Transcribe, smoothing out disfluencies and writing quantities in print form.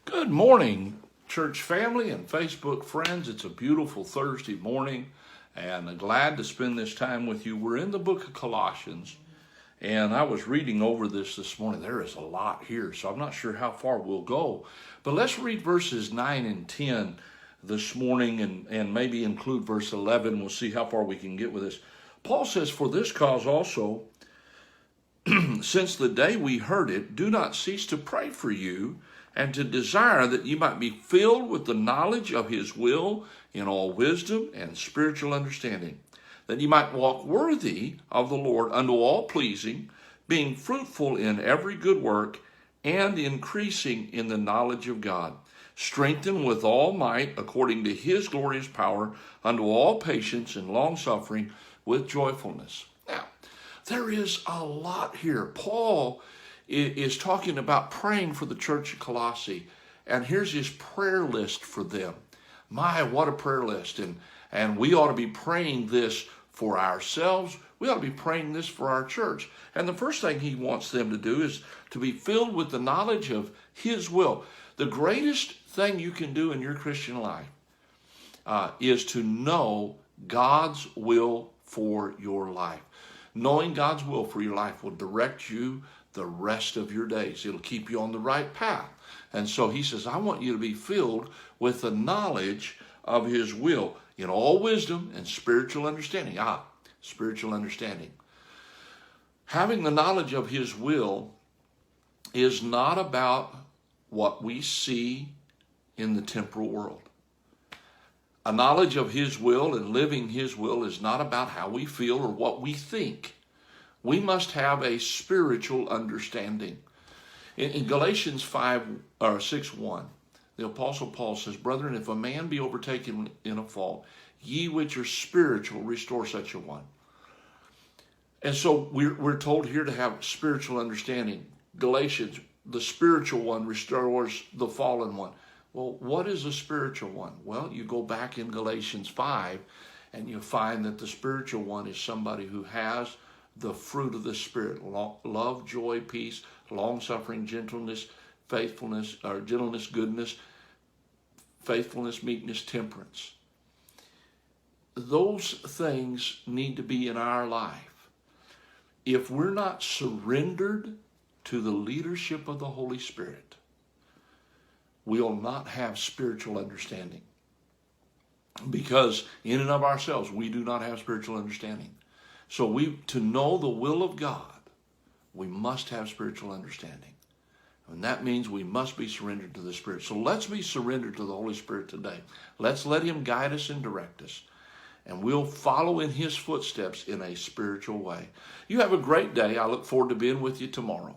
Good morning, church family and Facebook friends. It's a beautiful Thursday morning, and I'm glad to spend this time with you. We're in the book of Colossians, and I was reading over this morning. There is a lot here, so I'm not sure how far we'll go. But let's read verses 9 and 10 this morning, and maybe include verse 11. We'll see how far we can get with this. Paul says, "For this cause also, since the day we heard it, do not cease to pray for you, and to desire that you might be filled with the knowledge of his will in all wisdom and spiritual understanding, that you might walk worthy of the Lord unto all pleasing, being fruitful in every good work, and increasing in the knowledge of God, strengthened with all might according to his glorious power, unto all patience and long-suffering with joyfulness." Now, there is a lot here. Paul is talking about praying for the church of Colossae, and here's his prayer list for them. My, what a prayer list. And we ought to be praying this for ourselves. We ought to be praying this for our church. And the first thing he wants them to do is to be filled with the knowledge of his will. The greatest thing you can do in your Christian life is to know God's will for your life. Knowing God's will for your life will direct you the rest of your days. It'll keep you on the right path. And so he says, I want you to be filled with the knowledge of his will in all wisdom and spiritual understanding. Spiritual understanding. Having the knowledge of his will is not about what we see in the temporal world. A knowledge of his will and living his will is not about how we feel or what we think. We must have a spiritual understanding. In Galatians 6:1, the Apostle Paul says, "Brethren, if a man be overtaken in a fault, ye which are spiritual, restore such a one." And so we're told here to have spiritual understanding. Galatians, the spiritual one restores the fallen one. Well, what is a spiritual one? Well, you go back in Galatians 5, and you find that the spiritual one is somebody who has the fruit of the Spirit: love, joy, peace, long-suffering, gentleness, faithfulness, or gentleness, goodness, faithfulness, meekness, temperance. Those things need to be in our life. If we're not surrendered to the leadership of the Holy Spirit, we'll not have spiritual understanding. Because in and of ourselves, we do not have spiritual understanding. So to know the will of God, we must have spiritual understanding. And that means we must be surrendered to the Spirit. So let's be surrendered to the Holy Spirit today. Let's let him guide us and direct us. And we'll follow in his footsteps in a spiritual way. You have a great day. I look forward to being with you tomorrow.